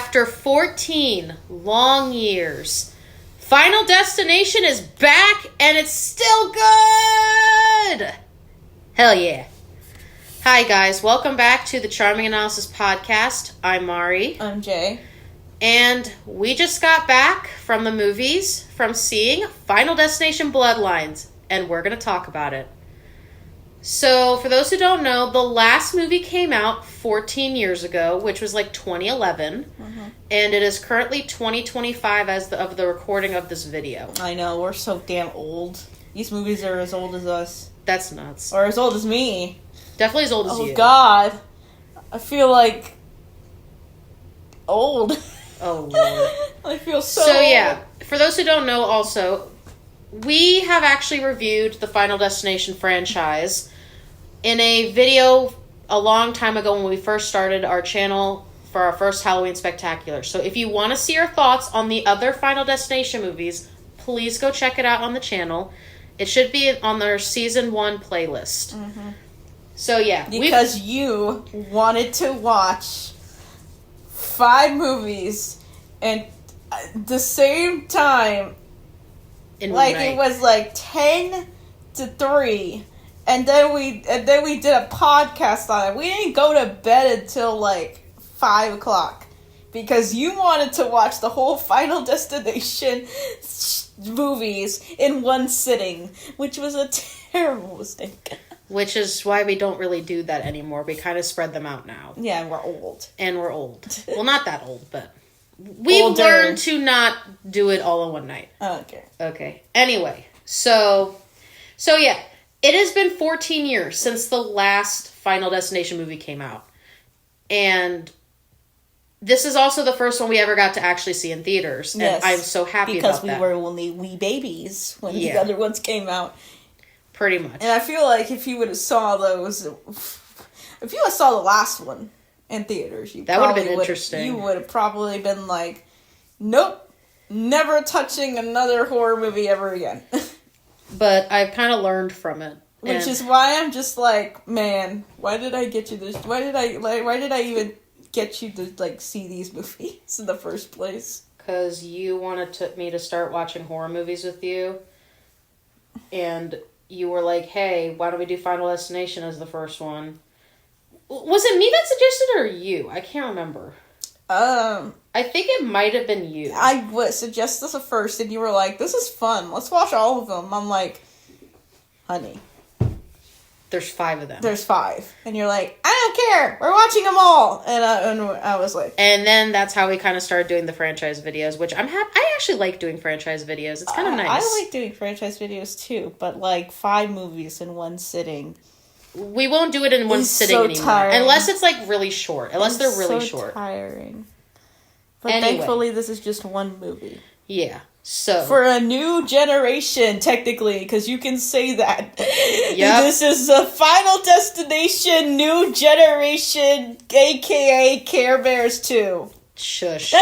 After 14 long years, Final Destination is back and it's still good! Hell yeah. Hi guys, welcome back to the CharmingAnalysis podcast. I'm Mari. I'm Jay. And we just got back from the movies from seeing Final Destination Bloodlines, and we're going to talk about it. So, for those who don't know, the last movie came out 14 years ago, which was like 2011, and it is currently 2025 as of the recording of this video. I know, we're so damn old. These movies are as old as us. That's nuts. Or as old as me. Definitely as old as you. Oh, God. I feel like... old. Oh, Lord. I feel so So, old. yeah, for those who don't know also, we have actually reviewed the Final Destination franchise in a video a long time ago when we first started our channel for our first Halloween Spectacular. So if you want to see our thoughts on the other Final Destination movies, please go check it out on the channel. It should be on their Season 1 playlist. Mm-hmm. So, yeah. Because you wanted to watch 5 movies and at the same time, in like night. it was like 10 to 3, and then we did a podcast on it. We didn't go to bed until like 5 o'clock because you wanted to watch the whole Final Destination movies in one sitting, which was a terrible mistake. Which is why we don't really do that anymore. We kind of spread them out now. Yeah, and we're old. And we're old. Well, not that old, but we've Older. learned to not do it all in one night. Okay. Okay. Anyway, so yeah, it has been 14 years since the last Final Destination movie came out. And this is also the first one we ever got to actually see in theaters. And yes, I'm so happy because about that. we were only wee babies when the other ones came out. Pretty much. And I feel like if you would have saw those, if you would have saw the last one in theaters, that would have been interesting. You would have probably been like, nope, never touching another horror movie ever again. But I've kind of learned from it. Which is why I'm just like, man, why did I get you this? Why did I even get you to like see these movies in the first place? Because you wanted me to start watching horror movies with you, and you were like, hey, why don't we do Final Destination as the first one? Was it me that suggested it or you? I can't remember. I think it might have been you. I would suggest this at first, and you were like, this is fun. Let's watch all of them. I'm like, honey. There's 5 of them. There's 5. And you're like, I don't care. We're watching them all. And I was like... And then that's how we kind of started doing the franchise videos, which I'm happy. I actually like doing franchise videos. It's kind of nice. I like doing franchise videos too, but like 5 movies in one sitting. We won't do it in one sitting so anymore. Tiring. Unless it's like really short. Unless they're really short. Tiring. But anyway. Thankfully this is just one movie. Yeah. So for a new generation, technically, because you can say that. Yep. This is the Final Destination New Generation, aka Care Bears 2. Shush.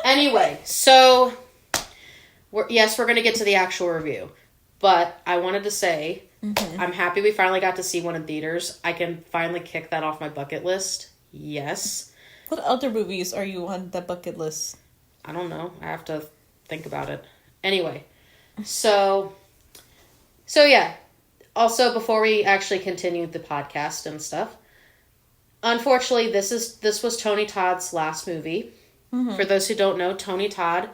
Anyway, so we're going to get to the actual review. But I wanted to say, I'm happy we finally got to see one in theaters. I can finally kick that off my bucket list. Yes. What other movies are you on the bucket list? I don't know. I have to think about it. Anyway, so yeah. Also, before we actually continue the podcast and stuff, unfortunately, this was Tony Todd's last movie. Mm-hmm. For those who don't know, Tony Todd,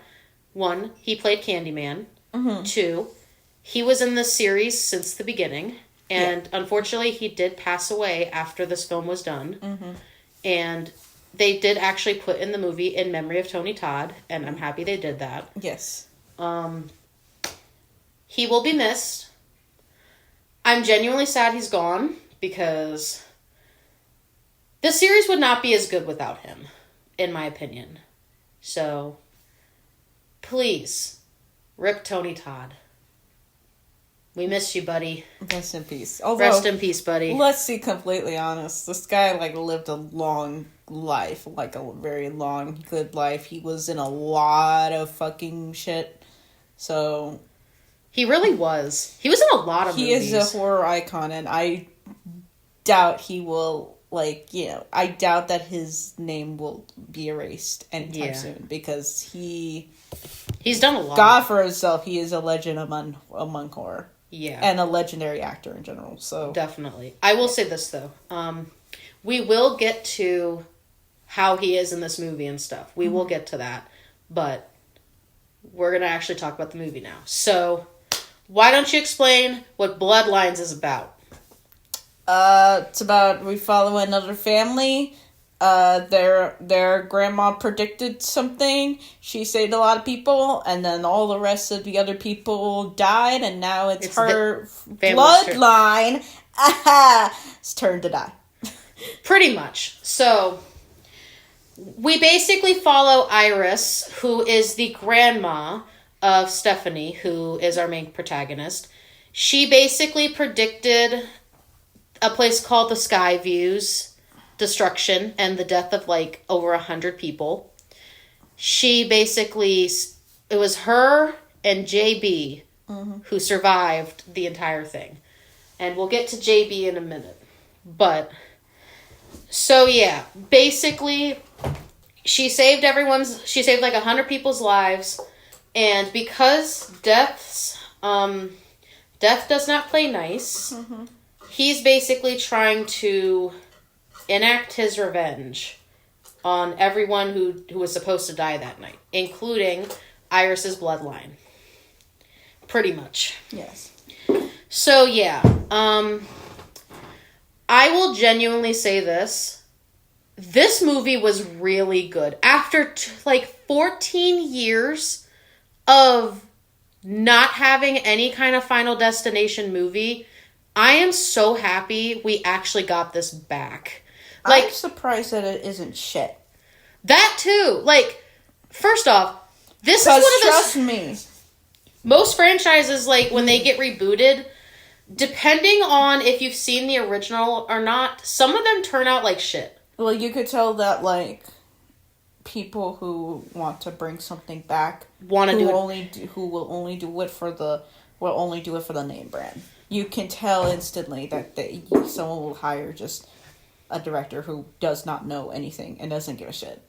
1, he played Candyman. Mm-hmm. 2, he was in the series since the beginning, and unfortunately, he did pass away after this film was done. Mm-hmm. And they did actually put in the movie in memory of Tony Todd, and I'm happy they did that. Yes. He will be missed. I'm genuinely sad he's gone, because the series would not be as good without him, in my opinion. So, please, rip Tony Todd. We miss you, buddy. Rest in peace. Although, rest in peace, buddy. Let's be completely honest. This guy, lived a long life. A very long, good life. He was in a lot of fucking shit. So... He really was. He was in a lot of movies. He is a horror icon, and I doubt he will I doubt that his name will be erased anytime soon, because he's done a lot. God for himself, he is a legend among horror. Yeah. And a legendary actor in general, so. Definitely. I will say this, though. We will get to how he is in this movie and stuff. We will get to that. But we're going to actually talk about the movie now. So, why don't you explain what Bloodlines is about? It's about we follow another family. Their grandma predicted something. She saved a lot of people, and then all the rest of the other people died, and now it's her bloodline. It's turn to die. Pretty much. So, we basically follow Iris, who is the grandma of Stephanie, who is our main protagonist. She basically predicted a place called the Skyview's destruction and the death of over 100 people. She basically, it was her and JB who survived the entire thing. And we'll get to JB in a minute. But, so yeah, basically, she saved 100 people's lives. And because death does not play nice, he's basically trying to enact his revenge on everyone who was supposed to die that night, including Iris's bloodline. Pretty much. Yes. So, yeah. I will genuinely say this. This movie was really good. After, 14 years of not having any kind of Final Destination movie, I am so happy we actually got this back. I'm surprised that it isn't shit. That too. First off, this is one of the... Trust me. Most franchises, when they get rebooted, depending on if you've seen the original or not, some of them turn out like shit. Well, you could tell that, people who want to bring something back who will only do it for the name brand. You can tell instantly that someone will hire just a director who does not know anything and doesn't give a shit.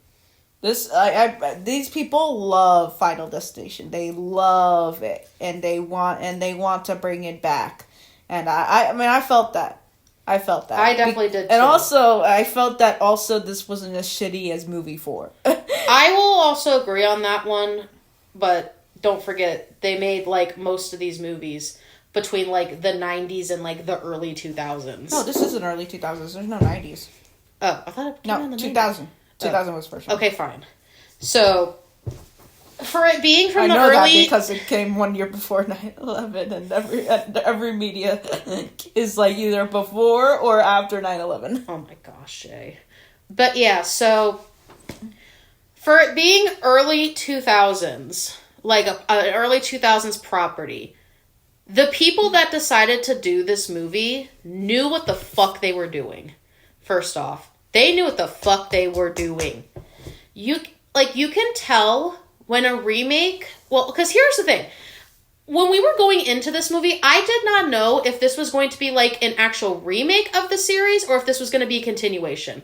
These people love Final Destination. They love it, and they want to bring it back. And I felt that. I definitely did too. And also, I felt that this wasn't as shitty as movie 4. I will also agree on that one, but don't forget, they made, most of these movies between, the 90s and, the early 2000s. No, this isn't early 2000s. There's no 90s. Oh, I thought it came in the 2000. 2000 was first one. Okay, fine. So, for it being from the early... I know early... that because it came 1 year before 9/11, and every media is, either before or after 9/11. Oh my gosh, Jay. But yeah, so... For it being early 2000s, an early 2000s property... The people that decided to do this movie knew what the fuck they were doing. First off, they knew what the fuck they were doing. You can tell when a remake... Well, because here's the thing. When we were going into this movie, I did not know if this was going to be, an actual remake of the series or if this was going to be a continuation.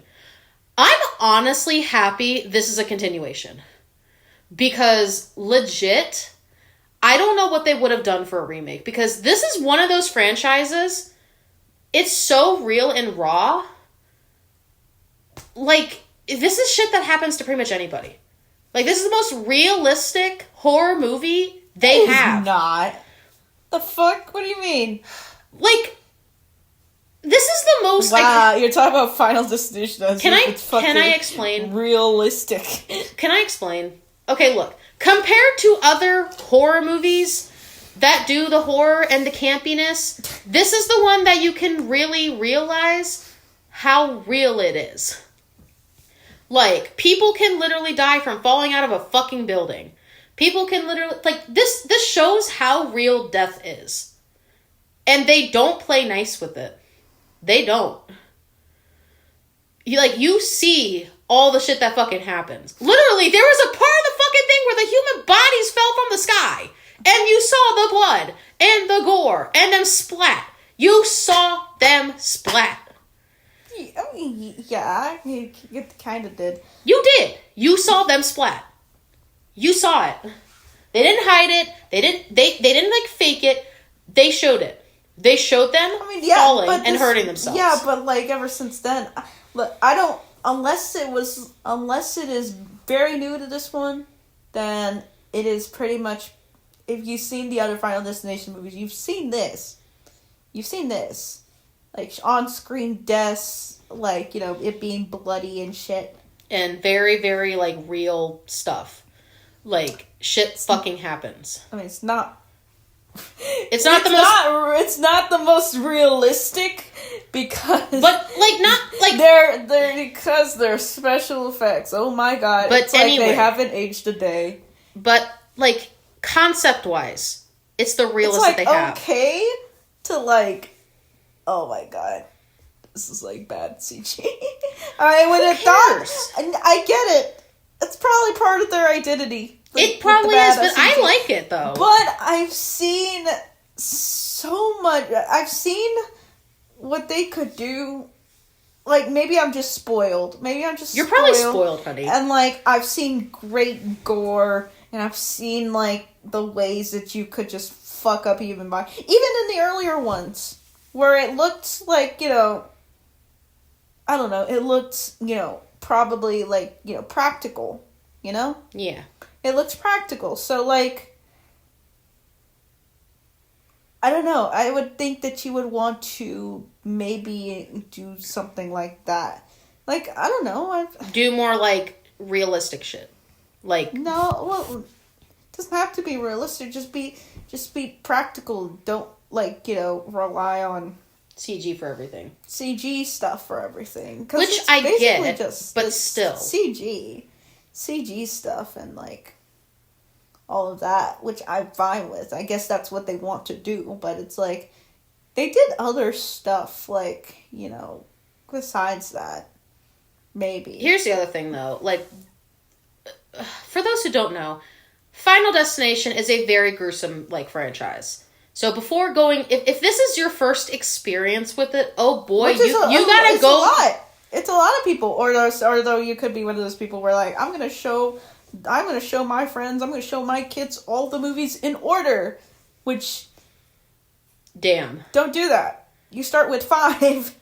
I'm honestly happy this is a continuation. Because, legit... I don't know what they would have done for a remake, because this is one of those franchises, it's so real and raw. This is shit that happens to pretty much anybody. This is the most realistic horror movie they have. It's not. The fuck? What do you mean? This is the most... Wow, you're talking about Final Destination. Can I explain? Realistic. Can I explain? Okay, look. Compared to other horror movies that do the horror and the campiness, this is the one that you can really realize how real it is. People can literally die from falling out of a fucking building. People can literally... this shows how real death is. And they don't play nice with it. They don't. You see... all the shit that fucking happens. Literally, there was a part of the fucking thing where the human bodies fell from the sky. And you saw the blood. And the gore. And them splat. You saw them splat. I mean, yeah, it kind of did. You did. You saw them splat. You saw it. They didn't hide it. They didn't like fake it. They showed it. They showed them falling and hurting themselves. Yeah, but like ever since then, look, I don't unless it is very new to this one, then it is pretty much. If you've seen the other Final Destination movies, you've seen this. Like, on-screen deaths, like, it being bloody and shit. And very, very, like, real stuff. Like, shit fucking happens. I mean, it's not It's not the most realistic because... But, like, not, like... Because they're special effects. Oh my god. But it's like anyway, they haven't aged a day. But, like, concept-wise, it's the realest that they have. It's, like, okay to, like... Oh my god. This is, like, bad CG. I would have thought... And I get it. It's probably part of their identity. It probably is, but I like it, though. But I've seen so much... I've seen what they could do. Like, maybe I'm just spoiled. You're probably spoiled, honey. And, like, I've seen great gore, and I've seen, like, the ways that you could just fuck up even by... Even in the earlier ones, where it looked like, I don't know, it looked, probably, like, practical, Yeah. It looks practical, so, like... I don't know. I would think that you would want to maybe do something like that. Like, I don't know. Do more, like, realistic shit. Like... No, well, it doesn't have to be realistic. Just be practical. Don't, like, rely on... CG for everything. CG stuff for everything. Which I get, but still. CG stuff and, like... all of that, which I'm fine with. I guess that's what they want to do, but it's like, they did other stuff, like, besides that. Maybe. Here's the other thing, though. Like, for those who don't know, Final Destination is a very gruesome, like, franchise. So before going, if this is your first experience with it, oh boy, you gotta go. It's a lot of people, or though you could be one of those people where, like, I'm gonna show my friends, I'm going to show my kids all the movies in order, which... Damn. Don't do that. You start with 5,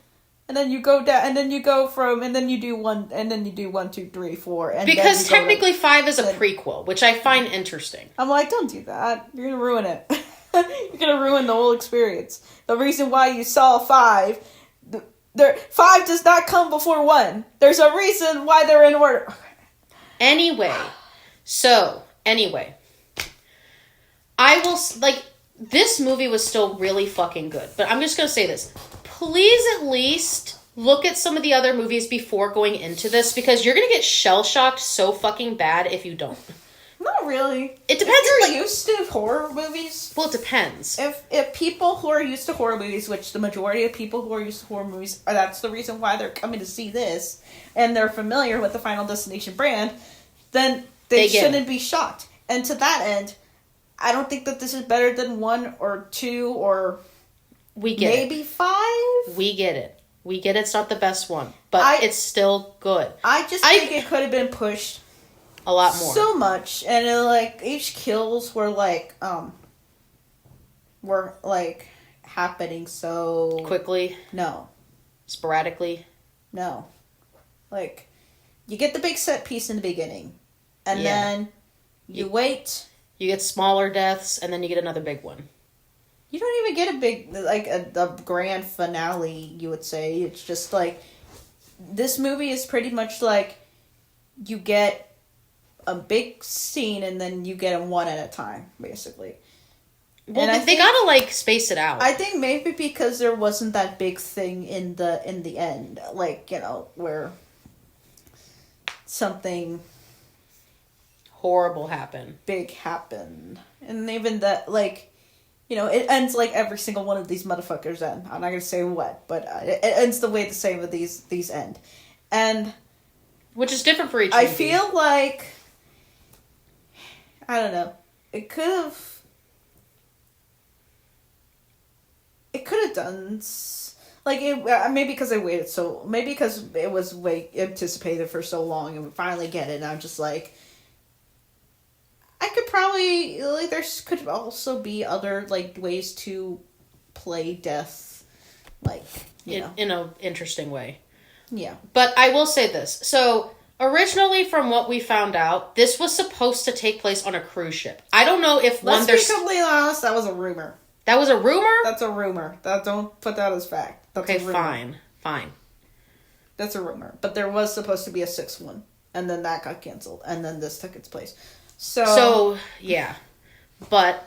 and then you go down, and then you go from, and then you do 1, and then you do 1, 2, 3, 4, and because technically 5 is a prequel, which I find interesting. I'm like, don't do that. You're going to ruin it. You're going to ruin the whole experience. The reason why you saw 5... 5 does not come before 1. There's a reason why they're in order. Anyway, I will, like, this movie was still really fucking good, but I'm just gonna say this. Please at least look at some of the other movies before going into this, because you're gonna get shell-shocked so fucking bad if you don't. Not really. It depends. If you're used to horror movies... Well, it depends. If people who are used to horror movies, which the majority of people who are used to horror movies, that's the reason why they're coming to see this, and they're familiar with the Final Destination brand, then they shouldn't be shocked. And to that end, I don't think that this is better than 1 or 2 or maybe 5. We get it. It's not the best one, but it's still good. I just think it could have been pushed a lot more. So much, and each kills were happening so quickly. No. Sporadically. No. Like, you get the big set piece in the beginning, and then you wait. You get smaller deaths, and then you get another big one. You don't even get a big, like, a grand finale, you would say. It's just, like, this movie is pretty much like, you get a big scene, and then you get them one at a time, basically. Well, and they gotta, like, space it out. I think maybe because there wasn't that big thing in the end, like, where something horrible happened. Big happened. And even that, like, it ends like every single one of these motherfuckers end. I'm not gonna say what, but it ends the way the same of these end. And... which is different for each I movie. feel like... I don't know. It could have done... Like, maybe because I waited maybe because it was anticipated for so long and we finally get it, and I'm just like, I could probably, like, there could also be other, like, ways to play death, like, in an interesting way. Yeah. But I will say this. So, originally, from what we found out, this was supposed to take place on a cruise ship. I don't know if Let's be completely honest, that was a rumor. That was a rumor? That's a rumor. Don't put that as fact. That's okay, a rumor. Fine. That's a rumor. But there was supposed to be a 6th one. And then that got canceled. And then this took its place. So, yeah. But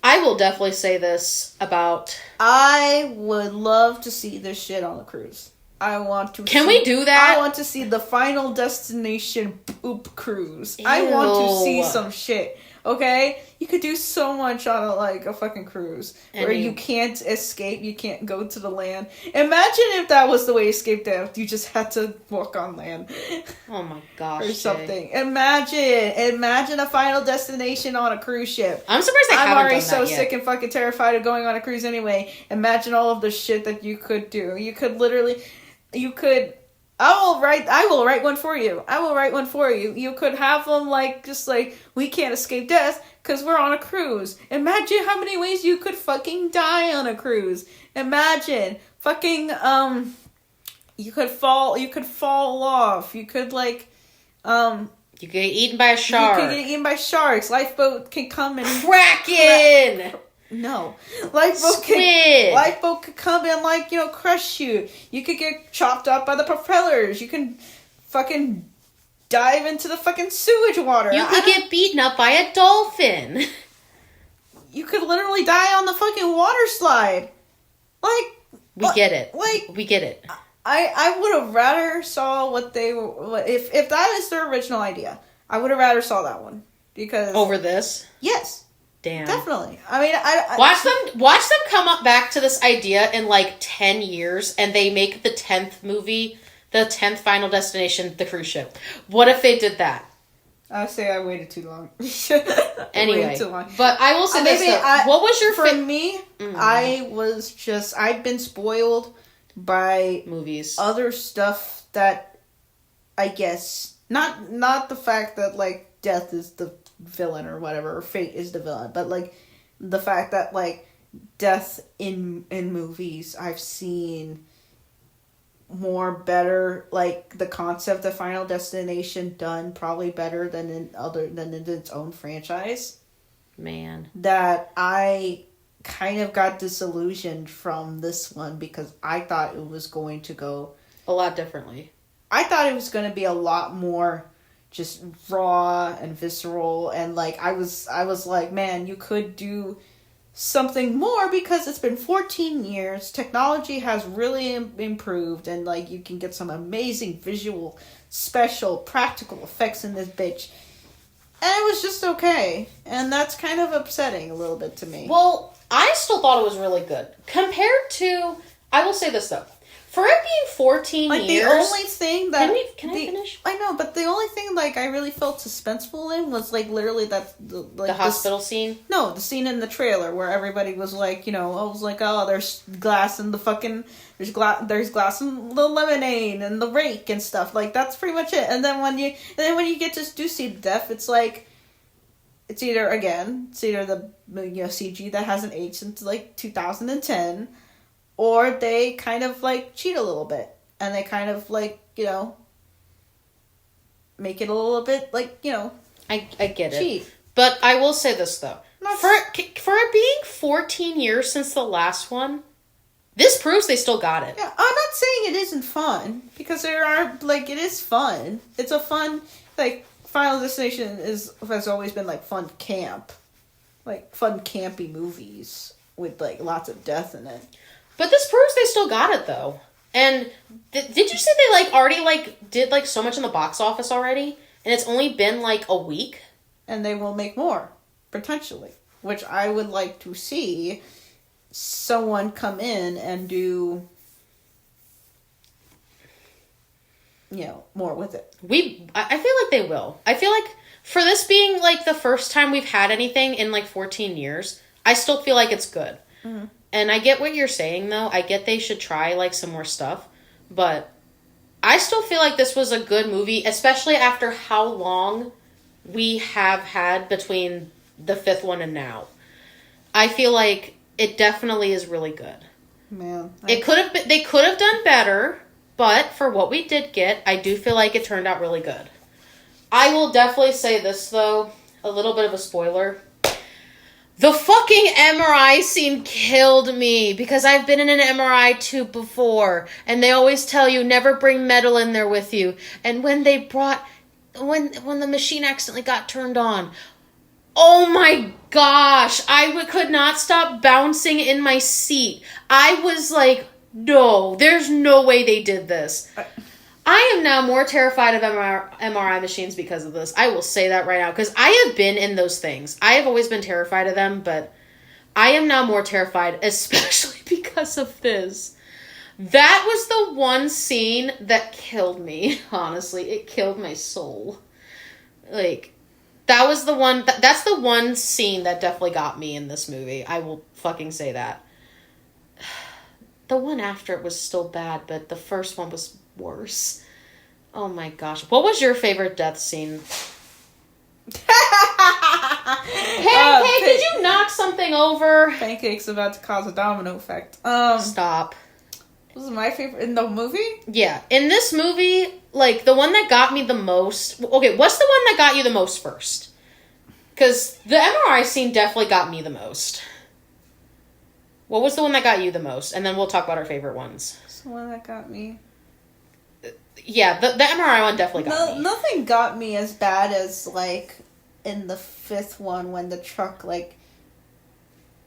I will definitely say this about... I would love to see this shit on a cruise. Can we do that? I want to see the Final Destination poop cruise. Ew. I want to see some shit. Okay? You could do so much on a fucking cruise. Where you can't escape, you can't go to the land. Imagine if that was the way Escape Death. You just had to walk on land. Oh my gosh. Or something. Imagine a Final Destination on a cruise ship. I'm surprised they haven't done that yet. I'm already so sick and fucking terrified of going on a cruise anyway. Imagine all of the shit that you could do. You could literally... I will write one for you. You could have them we can't escape death because we're on a cruise. Imagine how many ways you could fucking die on a cruise. Imagine fucking you could fall off. You could you could get eaten by a shark. You could get eaten by sharks. Lifeboat can come and Kraken. No. Squid. Lifeboat could come and, crush you. You could get chopped up by the propellers. You can fucking dive into the fucking sewage water. You could get beaten up by a dolphin. You could literally die on the fucking water slide. We get it. We get it. I would have rather saw what they were... If that is their original idea, I would have rather saw that one. Because... Over this? Yes. Damn. Definitely. I mean, I watch them come up back to this idea in 10 years and they make the 10th movie, the 10th Final Destination, the cruise ship. What if they did that? I say I waited too long. Anyway, too long. But I will say this though. What was your for me? I've been spoiled by movies, other stuff that I guess not the fact that death is the villain or whatever, or fate is the villain, but the fact that death in movies I've seen more better, the concept of Final Destination done probably better than in its own franchise. Man, that I kind of got disillusioned from this one because I thought it was going to go a lot differently. I thought it was going to be a lot more just raw and visceral, and I was like, man, you could do something more because it's been 14 years. Technology has really improved, and you can get some amazing visual, special, practical effects in this bitch. And it was just okay, and that's kind of upsetting a little bit to me. Well, I still thought it was really good compared to. I will say this though. For it being 14 years... the only thing that... Can I finish? I know, but the only thing, I really felt suspenseful in was, literally that... the hospital scene? No, the scene in the trailer where everybody was there's glass in the fucking... There's glass in the lemonade and the rake and stuff. That's pretty much it. And then when you get to do see death, it's it's either the CG that hasn't aged since 2010... Or they kind of cheat a little bit, and they kind of make it a little bit I get cheat. It. But I will say this though, for it being 14 years since the last one, this proves they still got it. Yeah, I'm not saying it isn't fun because there are it is fun. It's a fun Final Destination has always been fun camp, fun campy movies with lots of death in it. But this proves they still got it, though. And did you say they, already, did, so much in the box office already? And it's only been, a week? And they will make more, potentially. Which I would like to see someone come in and do, more with it. I feel like they will. I feel like, for this being, the first time we've had anything in, 14 years, I still feel like it's good. Mm-hmm. And I get what you're saying, though. I get they should try, like, some more stuff. But I still feel like this was a good movie, especially after how long we have had between the 5th one and now. I feel like it definitely is really good. Man. They could have done better, but for what we did get, I do feel like it turned out really good. I will definitely say this, though. A little bit of a spoiler. The fucking MRI scene killed me because I've been in an MRI tube before and they always tell you never bring metal in there with you. And when they when the machine accidentally got turned on, oh my gosh, I could not stop bouncing in my seat. I was like, no, there's no way they did this. I am now more terrified of MRI machines because of this. I will say that right now. Because I have been in those things. I have always been terrified of them. But I am now more terrified. Especially because of this. That was the one scene that killed me. Honestly. It killed my soul. Like. That was the one. That's the one scene that definitely got me in this movie. I will fucking say that. The one after it was still bad. But the first one was worse. Oh my gosh. What was your favorite death scene? Hey, did you knock something over? Pancake's about to cause a domino effect. Stop. This is my favorite in the movie? Yeah. In this movie, like, the one that got me the most... Okay, what's the one that got you the most first? Because the MRI scene definitely got me the most. What was the one that got you the most? And then we'll talk about our favorite ones. It's the one that got me. Yeah, the MRI one definitely got me. Nothing got me as bad as, like, in the 5th one when the truck, like...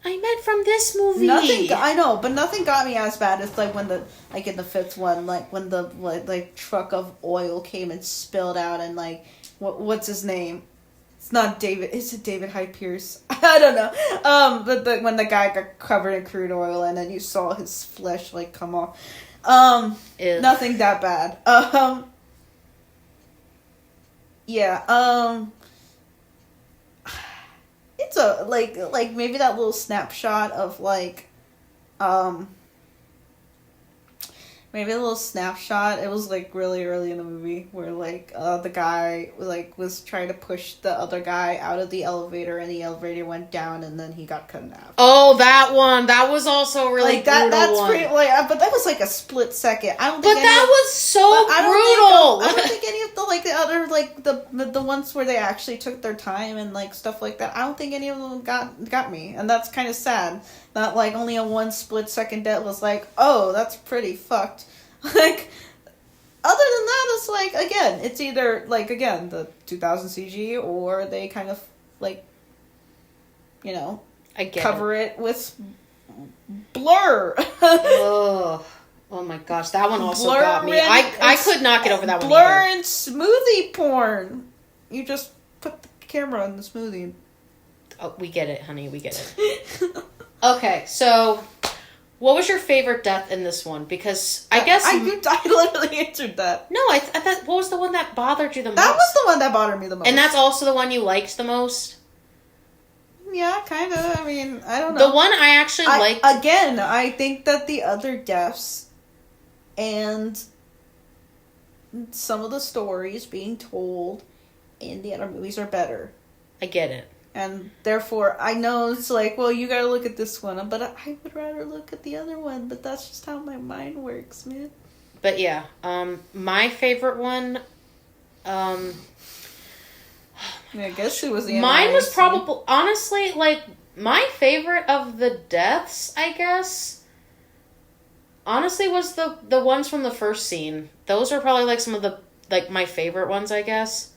I meant from this movie. I know, but nothing got me as bad as, like, when the... Like, in the 5th one, like, when the, like, truck of oil came and spilled out and, like... What's his name? It's not David... Is it David Hyde Pierce? I don't know. But when the guy got covered in crude oil and then you saw his flesh, like, come off... Ew. Nothing that bad. Yeah, it's a, like, maybe that little snapshot of, like, maybe a little snapshot. It was, like, really early in the movie where, like, the guy, like, was trying to push the other guy out of the elevator and the elevator went down and then he got cut in half. Oh, that one. That was also really like, that's one. pretty, like, but that was, like, a split second. I don't think But that was so brutal. I don't think any of the, like, the other, like, the ones where they actually took their time and, like, stuff like that, I don't think any of them got me. And that's kind of sad. Not, like, only a one split second death was like, oh, that's pretty fucked. Like, other than that, it's like, again, it's either, like, again, the 2000 CG, or they kind of, like, you know, cover it with blur. Ugh. Oh my gosh, that one also got me. I could not get over that one either. Blur either. and smoothie porn. You just put the camera in the smoothie. Oh, we get it, honey, we get it. Okay, so... What was your favorite death in this one? Because I guess... I literally answered that. No, I thought... What was the one that bothered you the most? That was the one that bothered me the most. And that's also the one you liked the most? Yeah, kind of. I mean, I don't know. The one I actually liked... Again, I think that the other deaths and some of the stories being told in the other movies are better. I get it. And therefore, I know it's like, well, you gotta look at this one, but I would rather look at the other one, but that's just how my mind works, man. But yeah, my favorite one, I guess it was the mine was probably, honestly, like, my favorite of the deaths, I guess, honestly, was the ones from the first scene. Those are probably, like, some of the, like, my favorite ones, I guess.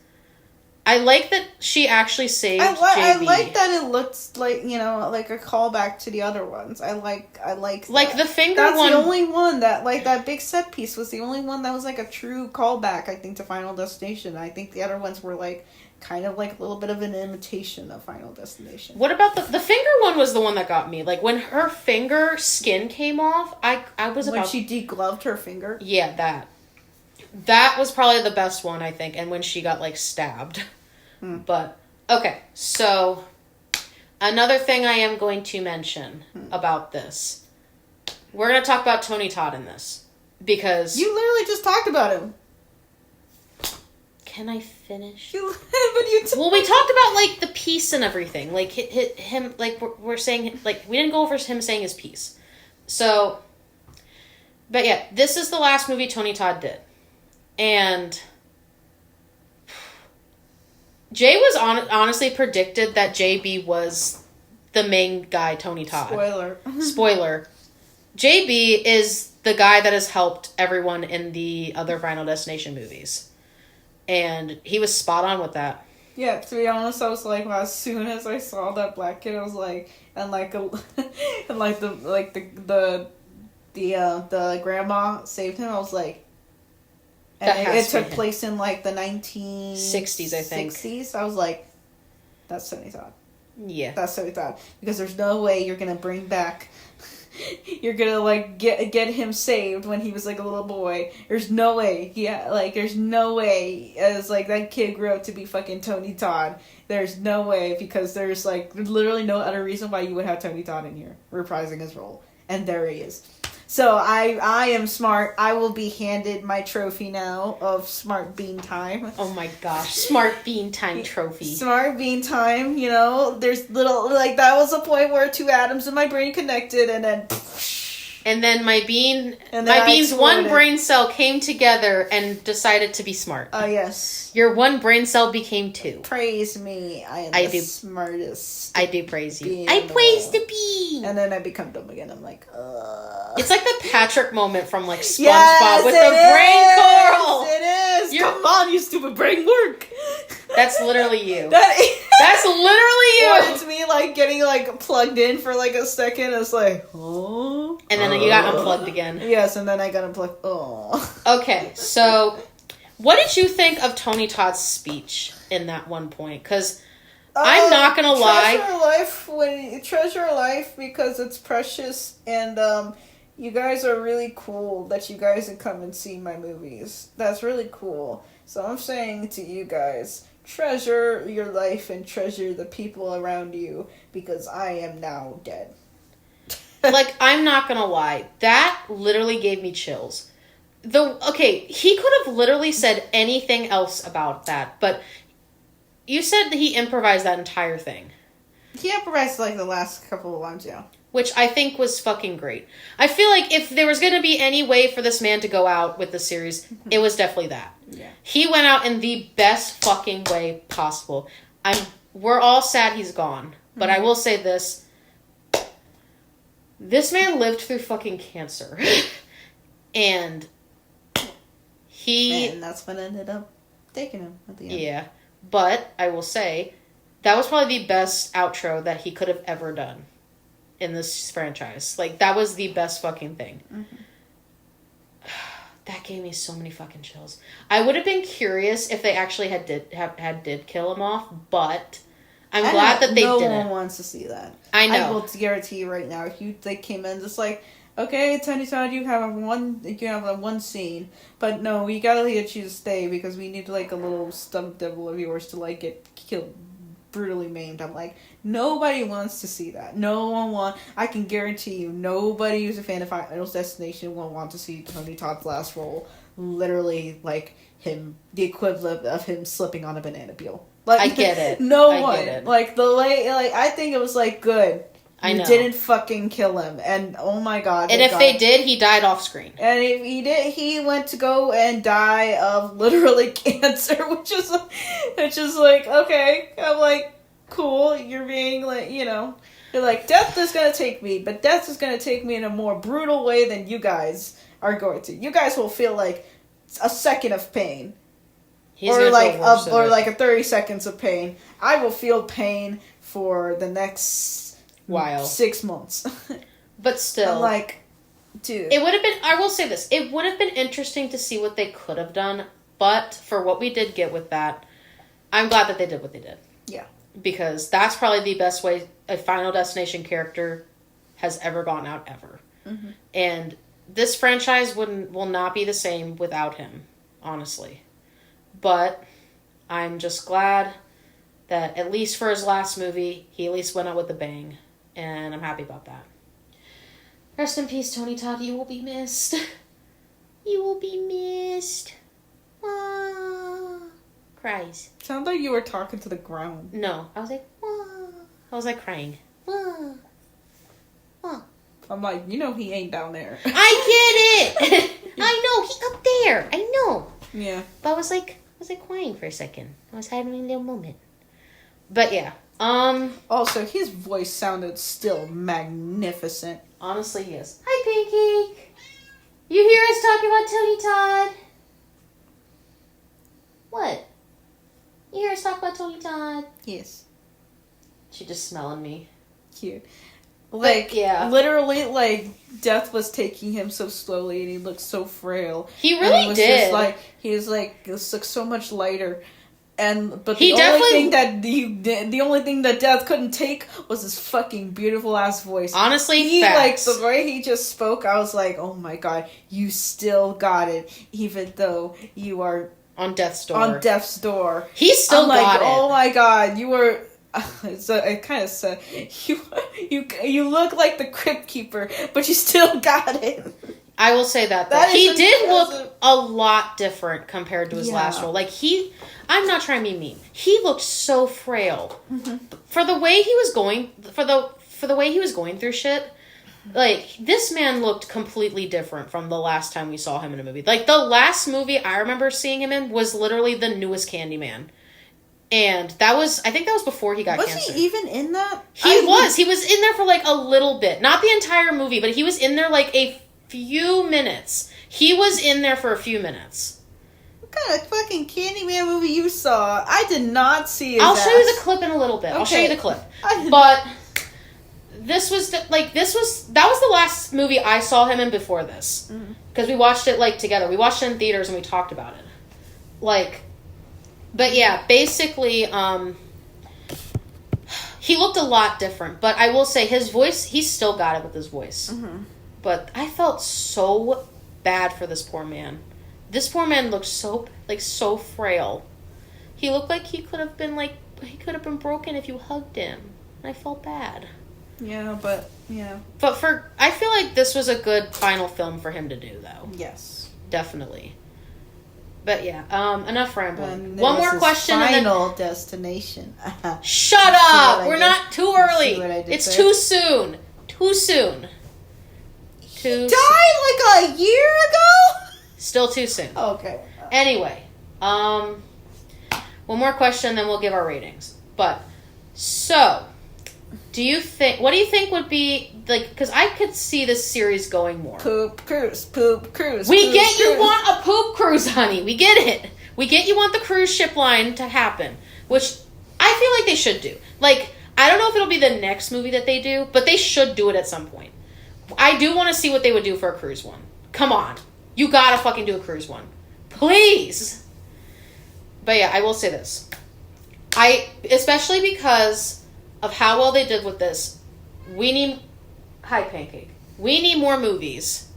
I like that she actually saved JB. I like that it looks like, you know, like a callback to the other ones. I like that. Like the finger That's one. That's the only one that, like, that big set piece was the only one that was, like, a true callback, I think, to Final Destination. I think the other ones were, like, kind of like a little bit of an imitation of Final Destination. What about the finger one was the one that got me. Like, when her finger skin came off, I was about... When she degloved her finger? Yeah, that. That was probably the best one, I think, and when she got, like, stabbed. But, okay, so, Another thing I am going to mention about this. We're going to talk about Tony Todd in this. Because... You literally just talked about him. Can I finish? Well, we talked about, like, the piece and everything. Like, him, like, we're saying, like, we didn't go over him saying his piece. So, but yeah, this is the last movie Tony Todd did. And Jay was honestly predicted that JB was the main guy, Tony Todd. Spoiler. JB is the guy that has helped everyone in the other Final Destination movies. And he was spot on with that. Yeah, to be honest, I was like, well, as soon as I saw that black kid, I was like, and like, the grandma saved him. I was like, and it took place in like the 1960s, I think. 60s. I was like, that's Tony Todd. Yeah, that's Tony Todd, because there's no way you're gonna bring back. You're gonna like get him saved when he was like a little boy. There's no way. Yeah, like there's no way. As like that kid grew up to be fucking Tony Todd. There's no way, because there's like literally no other reason why you would have Tony Todd in here reprising his role, and there he is. So I am smart. I will be handed my trophy now of Smart Bean Time. Oh my gosh, Smart Bean Time trophy. Smart Bean Time, you know, there's little, like, that was a point where two atoms in my brain connected, and then... And then my bean's one brain cell came together and decided to be smart. Oh, yes. Your one brain cell became two. Praise me. I am the smartest. I do praise you. I praise the bean. And then I become dumb again. I'm like, It's like the Patrick moment from, like, SpongeBob with the brain coral. It is. Come on, you stupid brain work. That's literally you. That's literally you. Well, it's me, like, getting, like, plugged in for, like, a second. It's like, oh. And then you got unplugged again. Yes, and then I got unplugged. Oh. Okay, so what did you think of Tony Todd's speech in that one point? Because I'm not going to lie. Treasure life because it's precious, and you guys are really cool that you guys can come and see my movies. That's really cool. So I'm saying to you guys, treasure your life and treasure the people around you, because I am now dead. Like, I'm not gonna lie. That literally gave me chills. He could have literally said anything else about that, but you said that he improvised that entire thing. He improvised, like, the last couple of lines, yeah. Which I think was fucking great. I feel like if there was gonna be any way for this man to go out with the series, it was definitely that. Yeah. He went out in the best fucking way possible. We're all sad he's gone, but I will say this. This man lived through fucking cancer. And that's what ended up taking him at the end. Yeah. But I will say, that was probably the best outro that he could have ever done in this franchise. Like, that was the best fucking thing. Mm-hmm. That gave me so many fucking chills. I would have been curious if they actually did kill him off, but... I'm glad that they didn't. No one wants to see that. I know. I will guarantee you right now, if they came in just like, okay, Tony Todd, you have one scene, but no, we gotta get you to stay because we need like a little stunt double of yours to like get killed, brutally maimed. I'm like, nobody wants to see that. I can guarantee you, nobody who's a fan of Final Destination will want to see Tony Todd's last role. Literally, like the equivalent of him slipping on a banana peel. Like, I get it. No one. Get it. Like, I think it was, like, good. I know. You didn't fucking kill him. And, oh my god. And if they did, he died off screen. And if he did, he went to go and die of literally cancer, which is like, okay. I'm like, cool. You're being, like, you know. You're like, death is gonna take me, but death is gonna take me in a more brutal way than you guys are going to. You guys will feel, like, a second of pain. Or like a 30 seconds of pain. I will feel pain for the next 6 months. But still, I'm like, dude, it would have been. I will say this: it would have been interesting to see what they could have done. But for what we did get with that, I'm glad that they did what they did. Yeah, because that's probably the best way a Final Destination character has ever gone out ever. Mm-hmm. And this franchise will not be the same without him, honestly. But I'm just glad that at least for his last movie, he at least went out with a bang. And I'm happy about that. Rest in peace, Tony Todd. You will be missed. You will be missed. Ah. Cries. Sounds like you were talking to the ground. No. I was like, ah. I was like crying. Ah. Ah. I'm like, you know he ain't down there. I get it! I know, he up there. I know. Yeah. But I was like crying for a second. I was having a little moment. But yeah. Also, his voice sounded still magnificent. Honestly, he is. Hi, Pancake. You hear us talking about Tony Todd? What? You hear us talk about Tony Todd? Yes. She just smelling me. Cute. Like, yeah. Literally, like, death was taking him so slowly and he looked so frail. He really did. He was like, this looks so much lighter. But the only thing that death couldn't take was his fucking beautiful ass voice. Honestly, facts. Like, the way he just spoke, I was like, oh my god, you still got it, even though you are on death's door. He still got it. Oh my god, you were. It kind of said you look like the Crypt Keeper, but you still got it. I will say that he did look a lot different compared to his last role. Like I'm not trying to be mean. He looked so frail for the way he was going for the way he was going through shit. Like this man looked completely different from the last time we saw him in a movie. Like the last movie I remember seeing him in was literally the newest Candyman. And I think that was before he got cancer. Was he even in that? He was in there for like a little bit. Not the entire movie, but he was in there like a few minutes. He was in there for a few minutes. What kind of fucking Candyman movie you saw? I did not see his I'll show you the clip in a little bit. Okay. I'll show you the clip. But that was the last movie I saw him in before this. Because we watched it like together. We watched it in theaters and we talked about it. Like, but yeah, basically, he looked a lot different. But I will say his voice, he still got it with his voice. But I felt so bad for this poor man. This poor man looked so frail. He looked like he could have been broken if you hugged him. And I felt bad. Yeah, but I feel like this was a good final film for him to do, though. Yes, definitely. But yeah, enough rambling. One more question. Final Destination. Shut up! We're not too early. It's too soon. Too soon. He died like a year ago? Still too soon. Okay. Anyway, one more question, then we'll give our ratings. But, so, what do you think would be, like, because I could see this series going more. Poop cruise. You want a poop cruise, honey. We get it. You want the cruise ship line to happen, which I feel like they should do. Like, I don't know if it'll be the next movie that they do, but they should do it at some point. I do want to see what they would do for a cruise one. Come on. You gotta fucking do a cruise one. Please. But yeah, I will say this. Especially because of how well they did with this, Hi, Pancake. We need more movies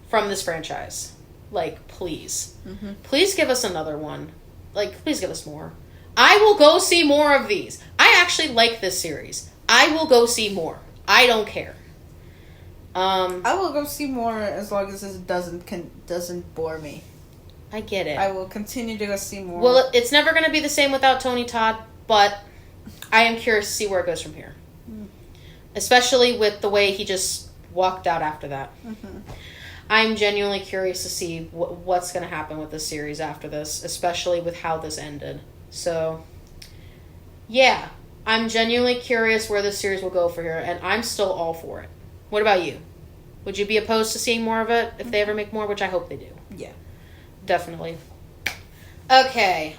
from this franchise. Like, please. Please give us another one. Like, please give us more. I will go see more of these. I actually like this series. I will go see more. I don't care. I will go see more as long as it doesn't bore me. I get it. I will continue to go see more. Well, it's never going to be the same without Tony Todd, but I am curious to see where it goes from here. Especially with the way he just walked out after that. I'm genuinely curious to see what's going to happen with this series after this, especially with how this ended. So, yeah, I'm genuinely curious where this series will go for here, and I'm still all for it. What about you? Would you be opposed to seeing more of it if they ever make more, which I hope they do? Yeah. Definitely. Okay,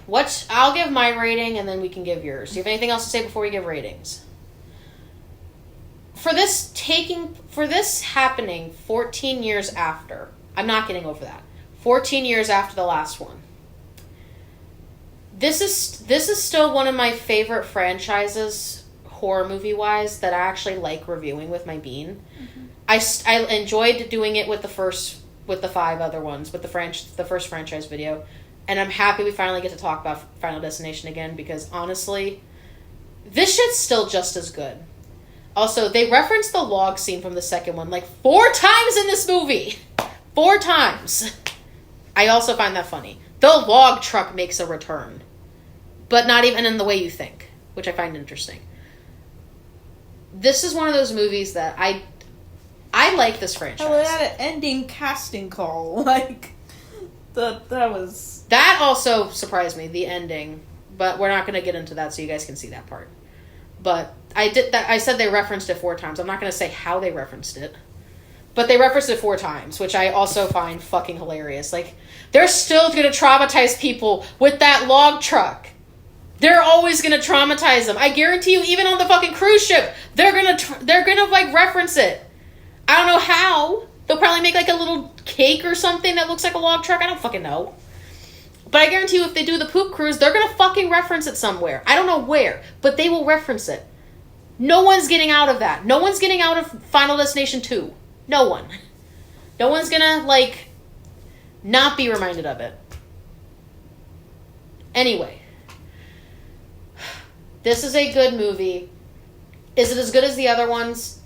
I'll give my rating and then we can give yours. Do you have anything else to say before we give ratings? For this happening 14 years after, I'm not getting over that. 14 years after the last one. This is still one of my favorite franchises, horror movie wise, that I actually like reviewing with my bean. I enjoyed doing it with the 5 other ones, with the first franchise video, and I'm happy we finally get to talk about Final Destination again, because honestly, This shit's still just as good. Also, they referenced the log scene from the second one like 4 times in this movie. 4 times. I also find that funny. The log truck makes a return. But not even in the way you think, which I find interesting. This is one of those movies that I like this franchise. Oh, it had an ending casting call. Like, that was... That also surprised me, the ending. But we're not going to get into that so you guys can see that part. But I said they referenced it 4 times. I'm not going to say how they referenced it. But they referenced it 4 times, which I also find fucking hilarious. Like, they're still going to traumatize people with that log truck. They're always going to traumatize them. I guarantee you, even on the fucking cruise ship, they're gonna like reference it. I don't know how. They'll probably make like a little cake or something that looks like a log truck. I don't fucking know. But I guarantee you, if they do the poop cruise, they're gonna fucking reference it somewhere. I don't know where, but they will reference it. No one's getting out of that. No one's getting out of Final Destination 2. No one. No one's gonna, like, not be reminded of it. Anyway. This is a good movie. Is it as good as the other ones?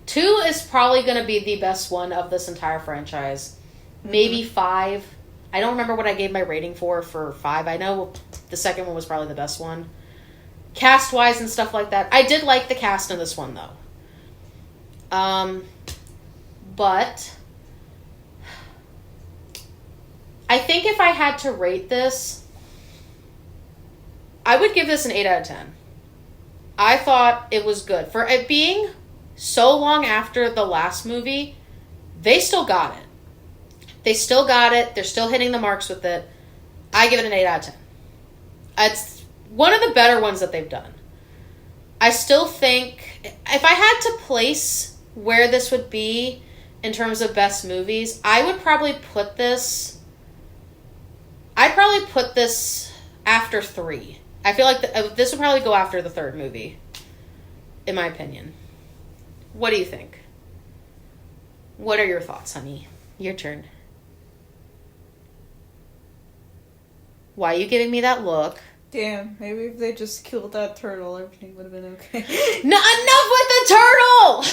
2 is probably going to be the best one of this entire franchise. Maybe 5. I don't remember what I gave my rating for 5. I know the second one was probably the best one. Cast-wise and stuff like that. I did like the cast in this one, though. But I think if I had to rate this, I would give this an 8 out of 10. I thought it was good. For it being so long after the last movie, they still got it. They still got it. They're still hitting the marks with it. I give it an 8 out of 10. It's one of the better ones that they've done. I still think, if I had to place where this would be in terms of best movies, I would probably put this... I'd probably put this after 3. I feel like this would probably go after the 3rd movie, in my opinion. What do you think? What are your thoughts, honey? Your turn. Why are you giving me that look? Damn, maybe if they just killed that turtle, everything would have been okay. Enough with the turtle!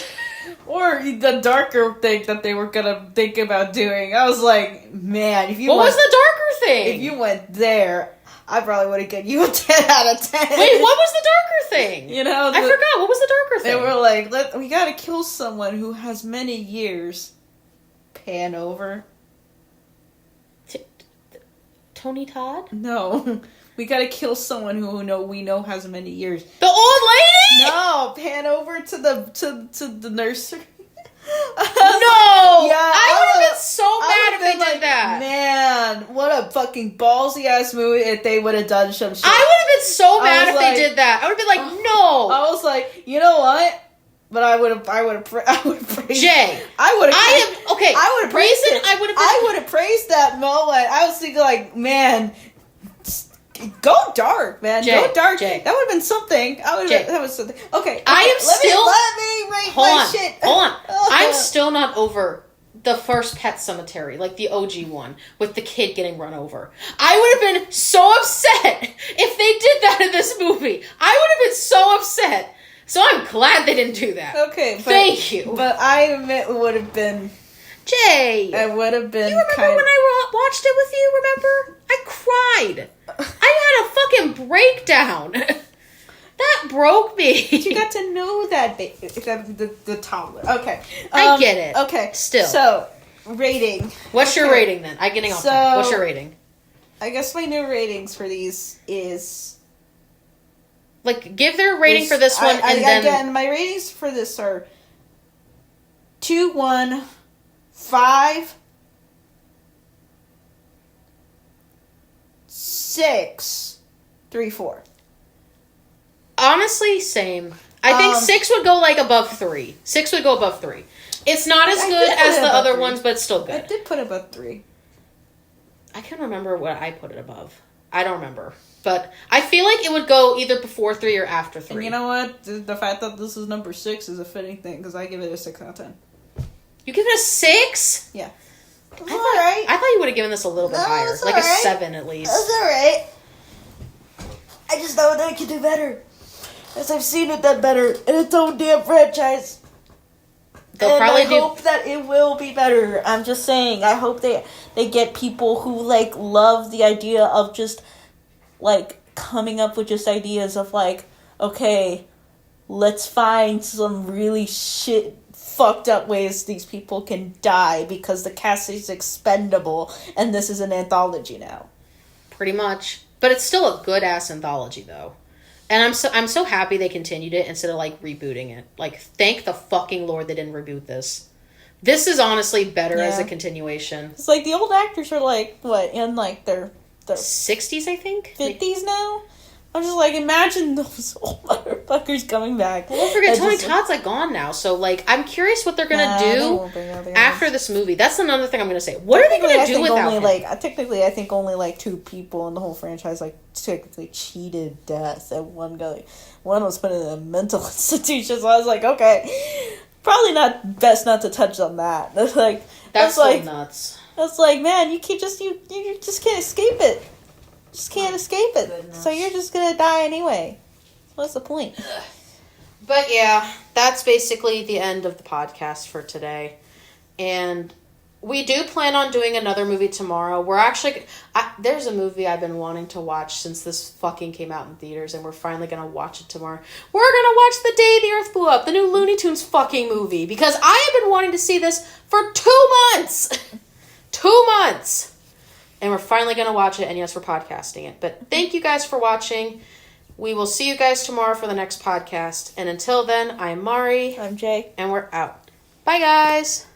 Or the darker thing that they were gonna think about doing. I was like, man, if you What was the darker thing? If you went there, I probably would have given you a 10 out of 10. Wait, what was the darker thing? You know, I forgot. What was the darker thing? They were like, we gotta kill someone who has many years. Pan over. Tony Todd? No. We gotta kill someone who we know has many years. The old lady? No, pan over to the nursery. No! Yeah, I would have been so mad if they did that. Man, what a fucking ballsy ass movie if they would have done some shit. I would have been so mad if they did that. I would have been like, no. I was like, you know what? But I would have praised. Jay, I would have praised it. I would have praised that moment. I was thinking like, man, go dark, man. Jay, go dark. Jay. That would have been something. That was something. Okay. I am let still. Me rate hold my on. shit. Hold on. I'm still not over the first Pet Cemetery, like the OG one, with the kid getting run over. I would have been so upset if they did that in this movie. I would have been so upset. So I'm glad they didn't do that. Okay. Thank you. But I admit it would have been... Jay. I would have been... You remember when I watched it with you, remember? I cried. I had a fucking breakdown. That broke me. You got to know that the toddler. Okay. I get it. Okay. Still. So, rating. What's your rating then? I'm getting off that. What's your rating? I guess my new ratings for these is... Like, give their rating for this one and then... Again, my ratings for this are 2, 1, 5, 6, 3, 4. Honestly, same. I think 6 would go, like, above 3. 6 would go above 3. It's not as good as the other 3. Ones, but it's still good. I did put it above 3. I can't remember what I put it above. I don't remember. But I feel like it would go either before 3 or after 3. And you know what? The fact that this is number 6 is a fitting thing, because I give it a 6 out of 10. You give it a 6? Yeah. I thought you would have given this a little bit higher. Like a 7 at least. That's alright. I just know they can do better. As I've seen it done better in its own damn franchise. I hope that it will be better. I'm just saying, I hope they get people who, like, love the idea of just, like, coming up with just ideas of, like, okay, let's find some really fucked up ways these people can die because the cast is expendable and this is an anthology now. Pretty much. But it's still a good-ass anthology, though. And I'm so happy they continued it instead of, like, rebooting it. Like, thank the fucking Lord they didn't reboot this. This is honestly better as a continuation. It's like the old actors are, like, what, in, like, their 60s, I think? 50s now? I'm just like, imagine those old motherfuckers coming back. Well, don't forget, Tony Todd's, like, gone now. So, like, I'm curious what they're going to do after this movie. That's another thing I'm going to say. What are they going to do without him? Technically, I think only, like, 2 people in the whole franchise, like, technically cheated death. And one was put in a mental institution. So I was like, okay, probably best not to touch on that. That's so like nuts. That's like, man, you just can't escape it. Just can't escape it. Goodness. So you're just gonna die anyway. What's the point? But yeah, that's basically the end of the podcast for today. And we do plan on doing another movie tomorrow. We're actually... there's a movie I've been wanting to watch since this fucking came out in theaters, and we're finally going to watch it tomorrow. We're going to watch The Day the Earth Blew Up, the new Looney Tunes fucking movie, because I have been wanting to see this for 2 months! 2 months! And we're finally going to watch it, and yes, we're podcasting it. But thank you guys for watching. We will see you guys tomorrow for the next podcast. And until then, I'm Mari. I'm Jay. And we're out. Bye, guys!